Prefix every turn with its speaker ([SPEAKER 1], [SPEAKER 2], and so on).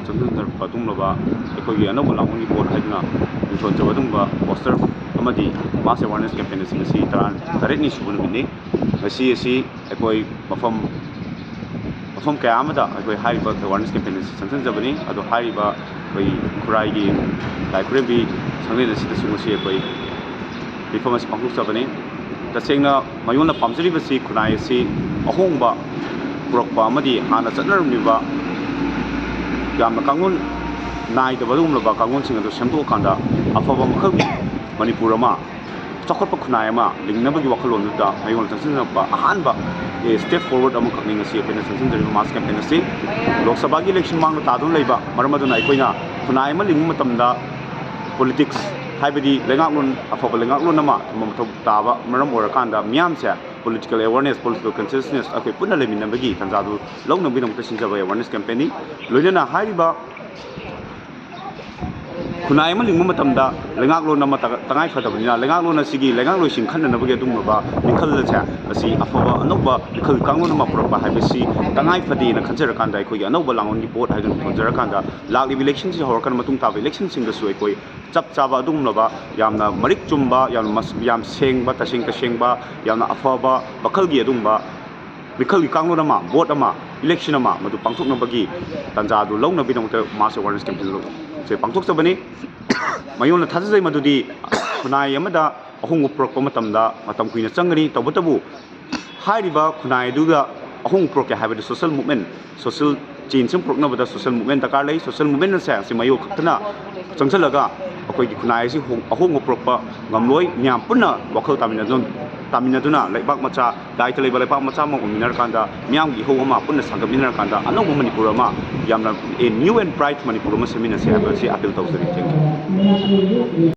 [SPEAKER 1] ꯆꯪꯁꯤꯟꯖꯔꯛꯄ ꯑꯗꯨꯒꯨꯝꯂꯕ ꯑꯩꯈꯣꯏꯒꯤ ꯑꯅꯧꯕ ꯂꯥꯡꯕꯒꯤ ꯄꯣꯠ ꯍꯥꯏꯗꯨꯅ ꯌꯣꯟꯖꯕ ꯑꯗꯨꯒꯨꯝꯕ ꯄꯣꯁꯇꯔ ꯑꯃꯗꯤ ꯃꯥꯁ ꯑꯦꯋꯥꯔꯅꯦꯁ ꯀꯦꯝꯄꯦꯟ ꯑꯁꯤ ꯉꯁꯤ 18ꯅꯤ ꯁꯨꯕ ꯅꯨꯃꯤꯠꯅꯤ ꯉꯁꯤ ꯑꯁꯤ ꯑꯩꯈꯣꯏ ꯃꯐꯝ ꯀꯌꯥ ꯑꯃꯗ ꯑꯩꯈꯣꯏ ꯍꯥꯏꯔꯤꯕ ꯑꯦꯋꯥꯔꯅꯦꯁ ꯀꯦꯝꯄꯦꯟ ꯑꯁꯤ ꯆꯪꯁꯤꯟꯖꯕꯅꯤ ꯑꯗꯣ ꯍꯥꯏꯔꯤꯕ ꯑꯩꯈꯣꯏ ꯈꯨꯔꯥꯏꯒꯤ ꯂꯥꯏꯈꯨꯔꯦꯝꯕꯤ ꯁꯪꯂꯦꯟ ꯑꯁꯤꯗꯁꯨ ꯉꯁꯤ ꯑꯩꯈꯣꯏ ꯃꯤꯐꯝ ꯑꯁꯤ ꯄꯥꯡꯊꯣꯛꯆꯕꯅꯤ ꯇꯁꯦꯡꯅ ꯃꯌꯣꯜꯅ ꯄꯥꯝꯖꯔꯤꯕꯁꯤ ꯈꯨꯟꯅꯥꯏ ꯑꯁꯤ ꯑꯍꯣꯡꯕ ꯄꯨꯔꯛꯄ ꯑꯃꯗꯤ ꯍꯥꯟꯅ ꯆꯠꯅꯔꯝꯂꯤꯕ ꯌꯥꯝꯅ ꯀꯥꯡꯂꯣꯟ ꯅꯥꯏꯗꯕ ꯑꯗꯨꯒꯨꯝꯂꯕ ꯀꯥꯡꯂꯣꯟꯁꯤꯡ ꯑꯗꯨ ꯁꯦꯝꯗꯣꯛꯑꯀꯥꯟꯗ ꯑꯐꯕ ꯃꯈꯜꯒꯤ ꯃꯅꯤꯄꯨꯔ ꯑꯃ ꯆꯥꯎꯈꯠꯄ ꯈꯨꯟꯅꯥꯏ ꯑꯃ ꯂꯤꯡꯅꯕꯒꯤ ꯋꯥꯈꯜꯂꯣꯟꯗꯨꯗ ꯃꯌꯣꯜꯅ ꯆꯪꯁꯤꯟꯖꯔꯛꯄ ꯑꯍꯥꯟꯕ ꯁ꯭ꯇꯦꯞ ꯐꯣꯔꯋꯥꯔꯗ ꯑꯃꯈꯛꯅꯤ ꯉꯁꯤ ꯑꯩꯈꯣꯏꯅ ꯆꯪꯁꯤꯟꯖꯔꯤꯕ ꯃꯥꯁ ꯀꯦꯝꯄꯦꯟ ꯑꯁꯤ ꯂꯣꯛ ꯁꯚꯥꯒꯤ ꯏꯂꯦꯛꯁꯟ ꯃꯥꯡꯗ ꯇꯥꯗꯨꯅ ꯂꯩꯕ ꯃꯔꯝ ꯑꯗꯨꯅ ꯑꯩꯈꯣꯏꯅ ꯈꯨꯟꯅꯥꯏ ꯑꯃ ꯂꯤꯡꯕ ꯃꯇꯝꯗ ꯄꯣꯂꯤꯇꯤꯛꯁ ꯍꯥꯏꯕꯗꯤ ꯂꯩꯉꯥꯛꯂꯣꯟ ꯑꯐꯕ ꯂꯩꯉꯥꯛꯂꯣꯟ ꯑꯃ ꯊꯝꯕ ꯃꯊꯧ ꯇꯥꯕ ꯃꯔꯝ ꯑꯣꯏꯔꯀꯥꯟꯗ ꯃꯤꯌꯥꯝꯁꯦ ꯄꯣꯂꯤꯇꯤꯀꯦꯜ ꯑꯦꯋꯥꯔꯅꯦꯁ ꯄꯣꯂꯤꯇꯤꯀꯦꯜ ꯀꯟꯁꯤꯌꯁꯅꯦꯁ ꯑꯩꯈꯣꯏ ꯄꯨꯟꯅ ꯂꯩꯃꯤꯟꯅꯕꯒꯤ ꯇꯥꯟꯖꯥꯗꯨ ꯂꯧꯅꯕꯒꯤꯗꯃꯛꯇ ꯁꯤꯟꯖꯕ ꯑꯦꯋꯥꯔꯅꯦꯁ ꯀꯦꯝꯄꯦꯟꯅꯤ ꯂꯣꯏꯅꯅ ꯍꯥꯏꯔꯤꯕ ꯈꯨꯟꯅꯥꯏ ꯑꯃ ꯂꯤꯡꯕ ꯃꯇꯝꯗ ꯂꯩꯉꯥꯛꯂꯣꯟ ꯑꯃ ꯇꯉꯥꯏ ꯐꯗꯕꯅꯤꯅ ꯂꯩꯉꯥꯛꯂꯣꯟ ꯑꯁꯤꯒꯤ ꯂꯩꯉꯥꯛꯂꯣꯏꯁꯤꯡ ꯈꯟꯅꯅꯕꯒꯤ ꯑꯗꯨꯒꯨꯝꯂꯕ ꯃꯤꯈꯜ ꯑꯁꯦ ꯑꯁꯤ ꯑꯐꯕ ꯑꯅꯧꯕ ꯃꯤꯈꯜ ꯀꯥꯡꯂꯣꯟ ꯑꯃ ꯄꯨꯔꯛꯄ ꯍꯥꯏꯕꯁꯤ ꯇꯉꯥꯏ ꯐꯗꯦꯅ ꯈꯟꯖꯔꯀꯥꯟꯗ ꯑꯩꯈꯣꯏꯒꯤ ꯑꯅꯧꯕ ꯂꯥꯡꯕꯒꯤ ꯄꯣꯠ ꯍꯥꯏꯗꯨꯅ ꯊꯣꯟꯖꯔꯀꯥꯟꯗ ꯂꯥꯛꯂꯤꯕ ꯏꯂꯦꯛꯁꯟꯁꯤ ꯍꯧꯔꯛꯀꯥꯟꯗ ꯃꯇꯨꯡ ꯇꯥꯕ ꯏꯂꯦꯛꯁꯟꯁꯤꯡꯗꯁꯨ ꯑꯩꯈꯣꯏ ꯆꯞ ꯆꯥꯕ ꯑꯗꯨꯒꯨꯝꯂꯕ ꯌꯥꯝꯅ ꯃꯔꯤꯛ ꯆꯨꯝꯕ ꯌꯥꯝ ꯁꯦꯡꯕ ꯇꯁꯦꯡꯕ ꯌꯥꯝꯅ ꯑꯐꯕ ꯃꯈꯜꯒꯤ ꯑꯗꯨꯒꯨꯝꯕ ꯃꯤꯈꯜꯒꯤ ꯀꯥꯡꯂꯣꯟ ꯑꯃ ꯚꯣꯠ ꯑꯃ ꯏꯂꯦꯛꯁꯟ ꯑꯃ ꯃꯗꯨ ꯄꯥꯡꯊꯣꯛꯅꯕꯒꯤ ꯇꯥꯟꯖꯥꯗꯨ ꯂꯧꯅꯕꯒꯤꯗꯃꯛꯇ ꯃꯥꯁ ꯑꯦꯋꯥꯔꯅꯦꯁ ꯀꯦꯝꯄꯦꯟꯁꯦ ꯄꯥꯡꯊꯣꯛꯆꯕꯅꯤ ꯃꯌꯣꯜꯅ ꯊꯥꯖꯖꯩ ꯃꯗꯨꯗꯤ ꯈꯨꯟꯅꯥꯏ ꯑꯃꯗ ꯑꯍꯣꯡꯕ ꯄꯨꯔꯛꯄ ꯃꯇꯝꯗ ꯃꯇꯝ ꯀꯨꯏꯅ ꯆꯪꯒꯅꯤ ꯇꯧꯕꯇꯕꯨ ꯍꯥꯏꯔꯤꯕ ꯈꯨꯟꯅꯥꯏ ꯑꯗꯨꯒ ꯑꯍꯣꯡꯕ ꯄꯨꯔꯛꯀꯦ ꯍꯥꯏꯕꯗꯤ ꯁꯣꯁꯤꯌꯦꯜ ꯃꯨꯚꯃꯦꯟ ꯁꯣꯁꯤꯌꯦꯜ ꯆꯦꯟꯖ ꯑꯃ ꯄꯨꯔꯛꯅꯕꯗ ꯁꯣꯁꯤꯌꯦꯜ ꯃꯨꯚꯃꯦꯟ ꯗꯔꯀꯥꯔ ꯂꯩ ꯁꯣꯁꯤꯌꯦꯜ ꯃꯨꯚꯃꯦꯟ ꯑꯁꯤ ꯃꯌꯣꯜ ꯈꯛꯇꯅ ꯆꯪꯁꯤꯜꯂꯒ ꯑꯩꯈꯣꯏꯒꯤ ꯈꯨꯟꯅꯥꯏ ꯑꯁꯤ ꯑꯍꯣꯡꯕ ꯄꯨꯔꯛꯄ ꯉꯝꯂꯣꯏ ꯃꯤꯌꯥꯝ ꯄꯨꯟꯅ ꯋꯥꯈꯜ ꯇꯥꯃꯤꯟꯅꯗꯨꯅ ꯂꯩꯕꯥꯛ ꯃꯆꯥ ꯗꯥꯏꯇ ꯂꯩꯕ ꯂꯩꯕꯥꯛ ꯃꯆꯥ ꯑꯃ ꯑꯣꯏꯃꯤꯟꯅꯔꯀꯥꯟꯗ ꯃꯤꯌꯥꯝꯒꯤ ꯏꯍꯧ ꯑꯃ ꯄꯨꯟꯅ ꯁꯥꯒꯠꯃꯤꯟꯅꯔꯀꯥꯟꯗ ꯑꯅꯧꯕ ꯃꯅꯤꯄꯨꯔ ꯑꯃ ꯌꯥꯝꯅ ꯅ꯭ꯌꯨ ꯑꯦꯟ ꯕ꯭ꯔꯥꯏꯠ ꯃꯅꯤꯄꯨꯔ ꯑꯃ ꯁꯦꯝꯃꯤꯟꯅꯁꯤ ꯍꯥꯏꯕ ꯑꯁꯤ ꯑꯄꯤꯜ ꯇꯧꯖꯔꯤ ꯊꯦꯡꯛ ꯌꯨ